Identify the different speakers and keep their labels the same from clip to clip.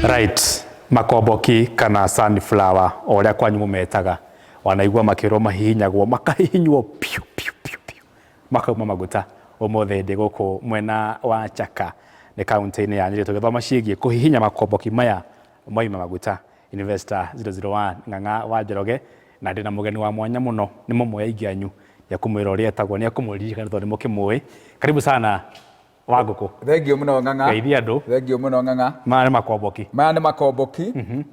Speaker 1: Right, makomboki kana sunflower oria kwanyu mumetaga wanaigua makiro mahihinyagwo makahihinywo piu piu piu piu makauma maguta omothe ndi guku mwena wa Chaka ni kaunti-ini ya Nyeri tugithoma ciigie kuhihinya makomboki maya moima maguta. Investor 001 Ng'ang'a wa Njoroge na ndina mugeni wa mwanya muno ni mumwe aingi anyu ya kumwira uria etagwo ni akumuriri tondu mukimui. Karibu sana Wanguku.
Speaker 2: Thengio muno Ng'ang'a.
Speaker 1: Geithia andu.
Speaker 2: Thengio muno Ng'ang'a.
Speaker 1: Maya ni makomboki.
Speaker 2: Maya ni makomboki.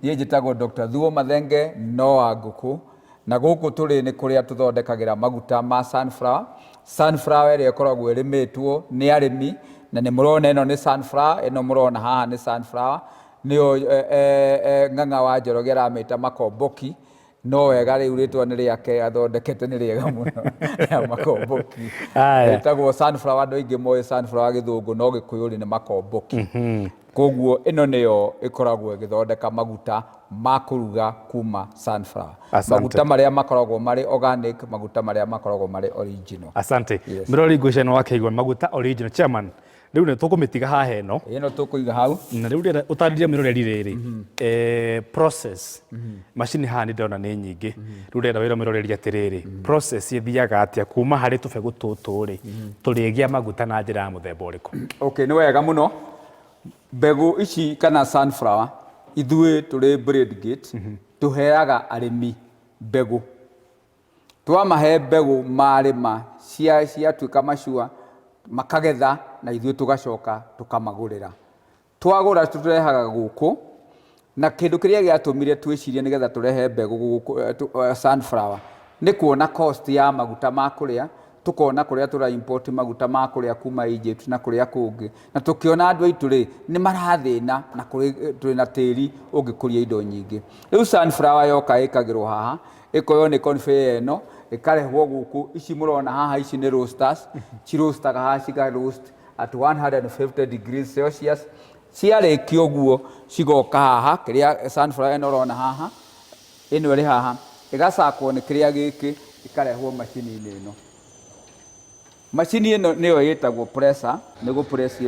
Speaker 2: Niĩ njĩtagwo Dr. Thuo Mathenge no Wanguku. Na gũkũ tũrĩ nĩ kũrĩa tũthondekagĩra maguta ma sunflower. Sunflower ĩrĩa ĩkoragwo ĩrĩmĩtwo nĩ arĩmi na nĩ mũrona ĩno nĩ sunflower, ĩno mũrona haha nĩ sunflower. Nĩyo Ng'ang'a wa Njoroge aramĩta makomboki. No wega rĩu rĩtwa nĩ rĩake athondekete nĩ rĩega mũno ya makomboki. Ĩtagwo sunflower, andũ aingĩ moĩ sunflower gĩthũngũ no Gĩkũyũ nĩ makomboki. Koguo ĩno nĩyo ĩkoragwo ĩgĩthondeka maguta ma kũruga kuma sunflower. Maguta marĩa makoragwo marĩ organic, maguta marĩa makoragwo marĩ original.
Speaker 1: Asante. Mirori ngucano wakeigwa maguta original chairman. Riu ne tukumitiga haha eno.
Speaker 2: Ino tukuiga hau.
Speaker 1: Na riu utandire mirori riri. Process. Machine haha ni ndona ni nyingi. Riu ndenda wira mirori atiriri. Process ithiaga atia kuma hari tubegu tutu ri. Turigia maguta na njira ya muthemba uriku.
Speaker 2: Okay, ni wega muno. Mbegu ici kana sunflower ithuĩ tũrĩ Braidgate tũheaga arĩmi mbegu. Twamahe mbegu marĩma ciatuĩka macua makagetha na ithuĩ tũgacoka tũkamagũrĩra. Twagũra tũrehaga gũkũ na kĩndũ kĩrĩa gĩatũmire twĩcirie nĩgetha tũrehe mbegu gũkũ sunflower nĩ kuona cost ya maguta ma kũrĩa. Tukona kuria tura import maguta ma kuria kuma Egypt na kuria kũngĩ na tukiona andu aitu ri ni marathina na kuri twina tĩri ũngĩkũria indo nyingĩ. Rĩu sunflower yoka ĩkagĩrwo haha ĩkoyo nĩ conveyor ĩno ĩkarehwo gũkũ. Ici mũrona haha ici nĩ roasters ciroastaga haha ciga roast at 150 degrees Celsius. Ciarĩkia ũguo cigoka haha kĩrĩa sunflower ĩno ũrona haha ĩno ĩrĩ haha ĩgacakwo nĩ kĩrĩa gĩkĩ ĩkarehwo macini-inĩ ĩno. Machine ĩno nĩyo ĩtagwo presser, nĩ gũpress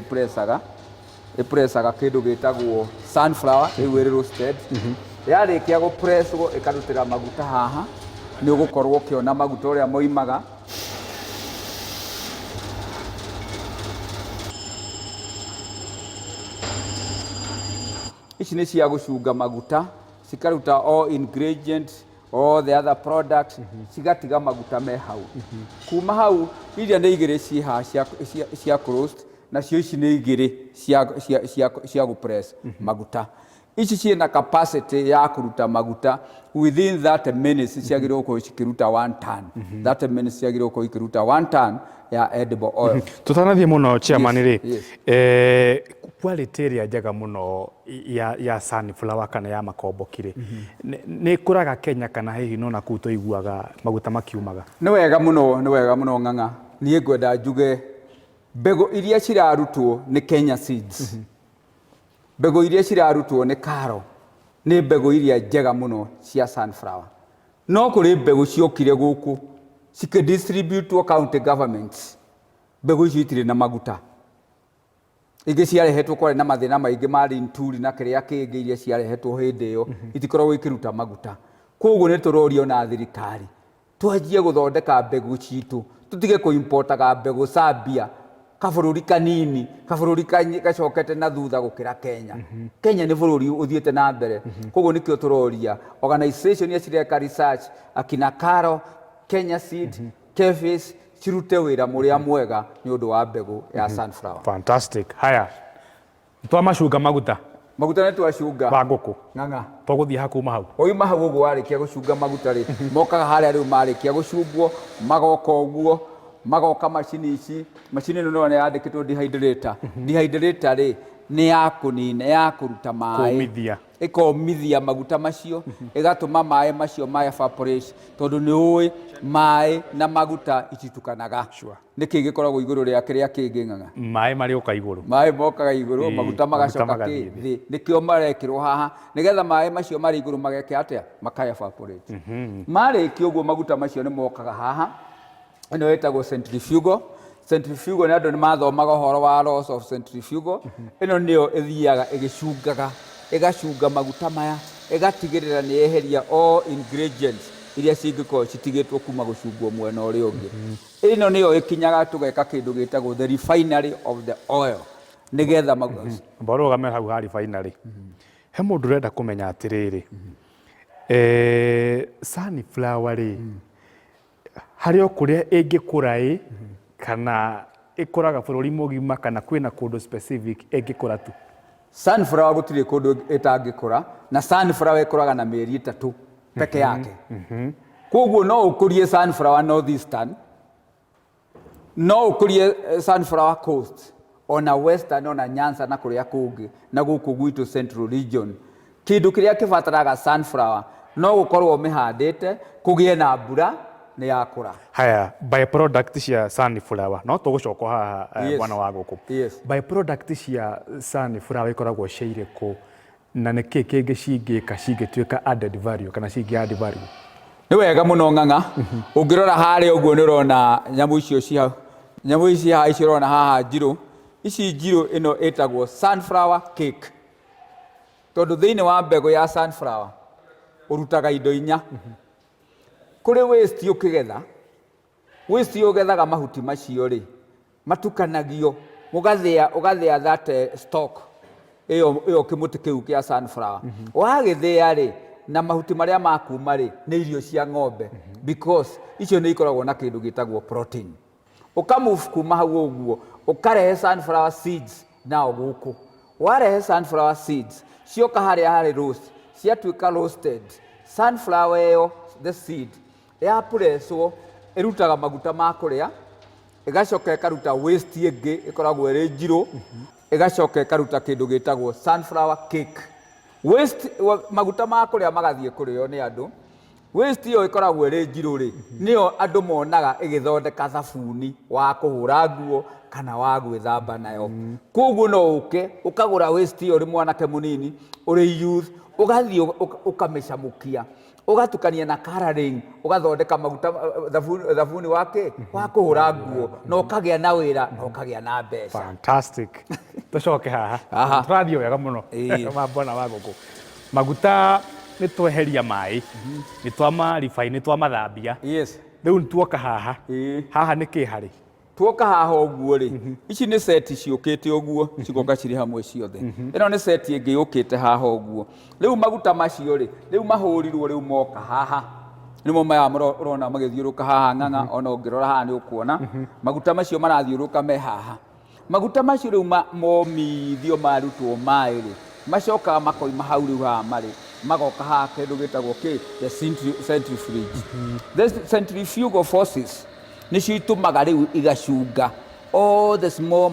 Speaker 2: ĩpressaga kĩndũ gĩtagwo sunflower rĩu ĩrĩ roasted. Yarĩkia gũpresswo ĩkarutĩra maguta haha nĩ ũgũkorwo ũkĩona maguta ũrĩa moimaga. Ici nĩ cia gũcunga maguta cikaruta all ingredients, all the other products, cigatiga maguta me hau. Kuma hau iria nĩ igĩrĩ ciĩ haha cia roast nacio ici nĩ igĩrĩ cia gũpress maguta. Ici ciĩna capacity ya kũruta maguta within 30 minutes ciagĩrĩirwo gũkorwo cikĩruta 1 ton. 30 minutes ciagĩrĩirwo gũkorwo ikĩruta 1 ton ya edible oil.
Speaker 1: Tutanathie muno chairman ri quality ĩrĩa njega muno ya sunflower kana ya makomboki ri nĩ kũraga Kenya kana hihi no na kuu tũiguaga maguta makiumaga?
Speaker 2: Nĩ wega muno Ng'ang'a. Niĩ ngwenda njuge mbegu iria cirarutwo nĩ Kenya Seeds. Mbegu iria cirarutwo nĩ Karo nĩ mbegu iria njega muno cia sunflower. No kũrĩ mbegu ciokire gũkũ cikĩdistributwo county governments. Mbegu icio itirĩ na maguta. Ingĩ ciarehetwo kwarĩ na mathĩna maingĩ ma Linturi na kĩrĩa kĩngĩ iria ciarehetwo hĩndĩ ĩyo itikoragwo ikĩruta maguta. Koguo nĩ tũrorio na thirikari twanjie gũthondeka mbegu citũ, tũtige kũimportaga mbegu Zambia, kabũrũri kanini, kabũrũri gacokete na thutha gũkĩra Kenya. Kenya nĩ bũrũri ũthiĩte na mbere. Koguo nĩkĩo tũroria organization ya cireka research akina Karo, Kenya Seed, Kefis cirute wĩra mũrĩa mwega nĩ ũndũ wa mbegu ya sunflower.
Speaker 1: Fantastic. Haya. Twamacunga maguta.
Speaker 2: Maguta nĩ twacunga.
Speaker 1: Wanguku.
Speaker 2: Ng'ang'a.
Speaker 1: Tũgũthiĩ hakuma hau.
Speaker 2: Oima hau ũguo warĩkia gũcunga maguta rĩ mokaga harĩa rĩu marĩkia gũcungwo magoka ũguo magoka macini ici. Macini ĩno nĩ yandĩkĩtwo dehydrator. Dehydrator rĩ nĩ ya kũnina ya kũruta maĩ. Ĩkomithia maguta macio ĩgatũma maĩ macio ma evaporate tondũ nĩ ũĩ maĩ na maguta ititukanaga. Nĩkĩ gĩkoragwo igũrũ rĩa kĩrĩa kĩngĩ Ng'ang'a?
Speaker 1: Maĩ marĩoka igũrũ.
Speaker 2: Maĩ mokaga igũrũ maguta magacoka thĩ. Nĩkĩo marekĩrwo haha nĩgetha maĩ macio marĩ igũrũ mageke atĩa maka evaporate. Marĩkia ũguo maguta macio nĩ mokaga haha. Ĩno ĩtagwo centrifugal. Centrifugal nĩ andũ nĩ mathomaga ũhoro wa laws of centrifugal. Ĩno nĩyo ĩthiaga ĩgĩcungaga igacunga maguta maya igatigirira ni yeheria all ingredients iria cingĩkorwo citigĩtwo kuma gũcungwo mwena ũrĩa ũngĩ. Ĩno nĩyo ĩkinyaga tũgeka kĩndũ gĩtagwo the refinery of the oil nĩgetha
Speaker 1: mbaro game hau ha refinery. He mũndũ ũrenda kũmenya atĩrĩrĩ, sunflower rĩ harĩ o kũrĩa ĩngĩkũra kana ĩkũraga bũrũri mũgima kana kwĩna kũndũ specific ĩngĩkũra tu?
Speaker 2: Sunflower gũtirĩ kũndũ ĩtangĩkũra, na sunflower ĩkũraga na mĩeri 3 peke yake. Koguo no ũkũrie sunflower northeastern, no ũkũrie sunflower coast, ona western, ona Nyanza na kũrĩa kũngĩ, na gũkũ gwitũ central region. Kĩndũ kĩrĩa kĩbataraga sunflower no gũkorwo mĩhandĩte, kũgĩe na mbura, nĩ yakũra.
Speaker 1: Haya, byproduct cia sunflower no tũgũcoka haha mwana wa gũkũ. Byproduct cia sunflower ikoragwo cia irĩkũ na nĩ kĩĩ kĩngĩ cingĩka cingĩtuĩka added value kana cingi add value?
Speaker 2: Nĩ wega mũno ng'ang'a. Ũngĩrora harĩa ũguo nĩ ũrona nyamũ icio cia nyamũ ici haha icio ũrona haha njirũ, ici njirũ ĩno ĩtagwo sunflower cake, tondũ thĩinĩ wa mbegũ ya sunflower ũrutaga indo 4. Kũrĩ waste ũkĩgetha, waste ũgethaga mahuti macio rĩ matukanagio, ũgathĩa that stock ĩyo kĩmũtĩ kĩu kĩa sunflower. Wagĩthĩa rĩ na mahuti marĩa makuma rĩ nĩ irio cia ng'ombe, because icio nĩ ikoragwo na kĩndũ gĩtagwo protein. Ũkamove kuma hau ũguo ũkarehe sunflower seeds nao gũkũ. Warehe sunflower seeds cioka harĩa harĩ roast, ciatuĩka roasted, sunflower ĩyo the seed ya pureswo ĩrutaga maguta ma kũrĩa, ĩgacoka ĩkaruta waste ĩngĩ ĩkoragwo ĩrĩ njirũ, ĩgacoka ĩkaruta kĩndũ gĩtagwo sunflower cake. Waste maguta ma kũrĩa magathiĩ kũrĩo nĩ andũ, waste ĩyo ĩkoragwo ĩrĩ njirũ rĩ nĩyo andũ monaga ĩgĩthondeka thabuni wa kũhũra nguo kana wa gwĩthamba nayo. Koguo no ũke ũkagũra waste ĩyo ũrĩ mwanake mũnini, ũrĩ youth, ũgathiĩ ũkamĩcamũkia, ũgatukania na coloring, ũgathondeka maguta thabuni wake wa kũhũra nguo, na ũkagĩa na wĩra na ũkagĩa na mbeca.
Speaker 1: Fantastic. Tũcoke haha tũrathiĩ wega mũno mabwana wa gũkũ. Maguta nĩ tweheria maĩ, nĩ twama refine, nĩ twamathambia. Rĩu tuoka haha, haha nĩ kĩ harĩ?
Speaker 2: Tuoka haha ũguo rĩ, ici nĩ seti ciũkĩte ũguo, cigoka cirĩ hamwe ciothe. Ĩno nĩ seti ĩngĩ yũkĩte haha ũguo. Rĩu maguta macio rĩ, rĩu mahũrirwo rĩu moka haha. Nĩmo maya ũrona magĩthiũrũka haha ng'ang'a, ona ũngĩrora haha nĩ ũkuona maguta macio marathiũrũka me haha. Maguta macio rĩu momithio marutwo maĩ rĩ, macokaga makoima hau rĩu haha marĩ, magoka haha kĩndũ gĩtagwo the centrifuge. The centrifugal forces nĩcio itũmaga rĩu igacunga all the small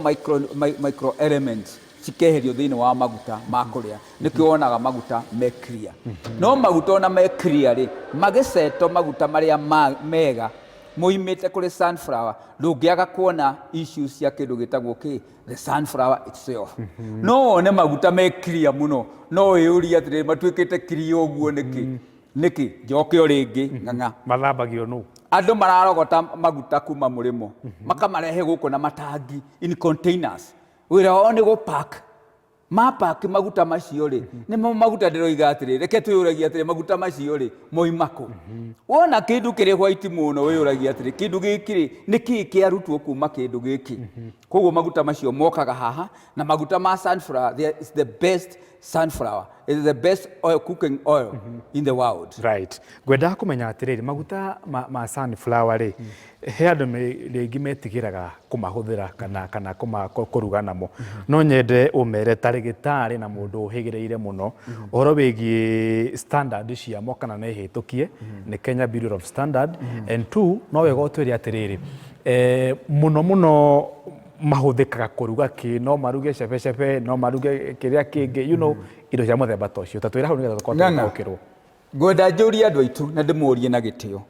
Speaker 2: micro elements cikeherio thĩinĩ wa maguta ma kũrĩa, nĩkĩo wonaga maguta me clear. No maguta ona me clear rĩ magĩceto maguta marĩa mega moimĩte kũrĩ sunflower, ndũngĩaga kuona issues cia kĩndũ gĩtagwo the sunflower itself. No wone maguta me clear mũno, no wĩyũrie atĩrĩrĩ matuĩkĩte clear ũguo nĩkĩ? Njoke o rĩngĩ ng'ang'a.
Speaker 1: Mathambagio nũ?
Speaker 2: Andũ mararogota maguta kuma mũrĩmo makamarehe gũkũ na matangi in containers. Wĩra wao nĩ gũpack, mapack maguta macio rĩ nĩmo maguta ndĩroiga atĩrĩ, reke twĩyũragia atĩrĩ maguta macio rĩ moima kũ? Wona kĩndũ kĩrĩ white mũno wĩyũragia atĩrĩ kĩndũ gĩkĩ rĩ nĩkĩ kĩarutwo kuma kĩndũ gĩkĩ? Koguo maguta macio mokaga haha, na maguta ma sunflower is the best sunflower. It is the best oil, cooking oil in the world.
Speaker 1: Right. Ngwendaga kũmenya atĩrĩrĩ maguta ma sunflower rĩ he andũ rĩngĩ metigĩraga kũmahũthĩra kana kũruga namo. No nyende ũmere ta rĩgĩtarĩ na mũndũ ũhĩgĩrĩire mũno ũhoro wĩgiĩ standard ciamo kana nĩ hĩtũkie nĩ Kenya Bureau of Standard. And two, no wega ũtwĩre atĩrĩrĩ mũno mahũthĩkaga kũruga kĩ, no maruge cebecebe, no maruge kĩrĩa kĩngĩ, you know, indo cia mũthemba ta ũcio. Ta twĩra hau nĩgetha tũkorwo tũtaũkĩrwo.
Speaker 2: Ngwenda njũrie andũ aitũ na ndĩmũrie na gĩtĩo.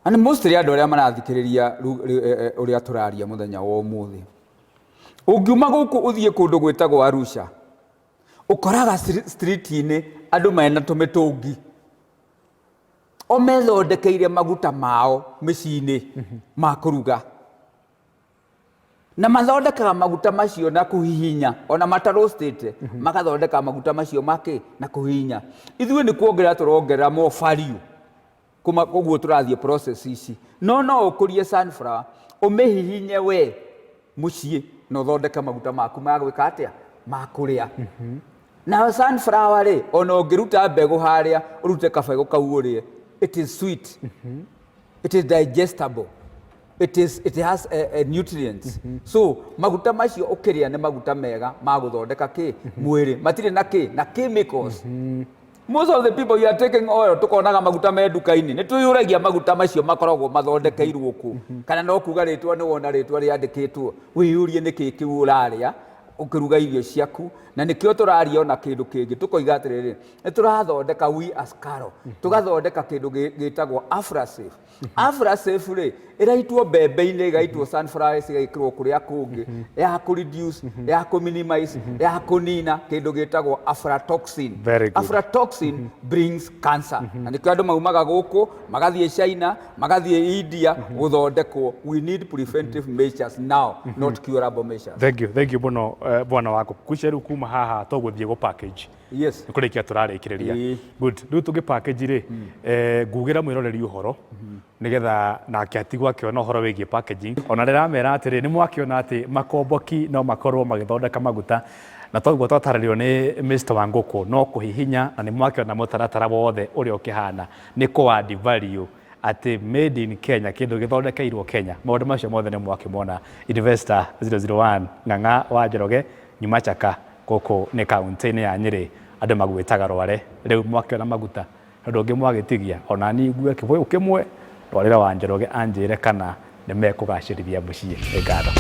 Speaker 2: And mostly andũ arĩa marathikĩrĩria ũrĩa tũraria mũthenya wa ũmũthĩ. Ũngiuma gũkũ ũthiĩ kũndũ gwĩtagwo Arusha, ũkoraga street-inĩ andũ mena tũmĩtũngi, o methondekeire maguta mao mĩciĩ-inĩ ma kũruga. na mathondekaga maguta macio na kuhihinya ona matarostete magathondeka maguta macio make na kuhihinya ithuĩ nĩ kuongerera tũrongerera more value koguo tũrathiĩ process ici no ũkũrie sunflower ũmĩhihinye we mũciĩ na ũthondeke maguta maku ma gwĩka atĩa ma kũrĩa na sunflower rĩ ona ũngĩruta mbegũ harĩa ũrute kabegũ kau ũrĩe it is sweet it is digestible it has nutrients so maguta macio ũkĩrĩa nĩ maguta mega ma gũthondeka kĩ mwĩrĩ matirĩ na kĩ na chemicals most of the people you are taking oil tukonaga maguta me nduka-inĩ nĩ twĩyũragia maguta macio makoragwo mathondekeirwo kũ kana no kuga rĩtwa nĩ wona rĩtwa rĩandĩkĩtwo wĩyũrie nĩkĩ kĩu ũrarĩa ũkĩruga irio ciaku na nĩkĩo tũraria ona kĩndũ kĩngĩ tũkoiga atĩrĩrĩ nĩ tũrathondeka we as Carol tũgathondeka kĩndũ gĩtagwo Aflasafe Aflasafe rĩ ĩraitwo mbembe-inĩ ĩgaitwo sunflower ĩgaikĩrwo kũrĩa kũngĩ ya kũ-reduce ya kũ-minimize ya kũnina kĩndũ gĩtagwo aflatoxin aflatoxin brings cancer na nĩkĩo andũ maumaga gũkũ magathiĩ China magathiĩ India gũthondekwo we need preventive measures now not curable measures.
Speaker 1: Thank you mũno bwana wako kucia rĩu kuma haha tũgũthiĩ gũ package
Speaker 2: yes
Speaker 1: nĩ kũrĩkia tũrarĩkĩrĩria good rĩu tũgĩ package rĩ ngugĩra mwĩroreri ũhoro nĩgetha nake atigwo akĩona ũhoro wĩgiĩ packaging ona rĩramera atĩrĩ nĩ mwakĩona atĩ makomboki no makorwo magĩthondeka maguta na toguo twatarĩrio nĩ Mr. Wangũkũ no kũhihinya na nĩ mwakĩona mũtaratara wothe ũrĩa ũkĩhana nĩ kũ add value atĩ made in Kenya kĩndũ gĩthondekeirwo Kenya maũndũ macio mothe nĩ mwakĩmona Investor 001 Ng'ang'a wa Njoroge nyuma Chaka gũkũ nĩ kaunti-inĩ ya Nyĩrĩ andũ magwĩtaga Rware rĩu mwakĩona maguta ũndũ ũngĩ mwagĩtigia ona ni ngue kĩbũyũ kĩmwe Rwarĩra wa Njoroge anjĩre kana nĩ mekũgacĩrithia mũciĩ ngatho.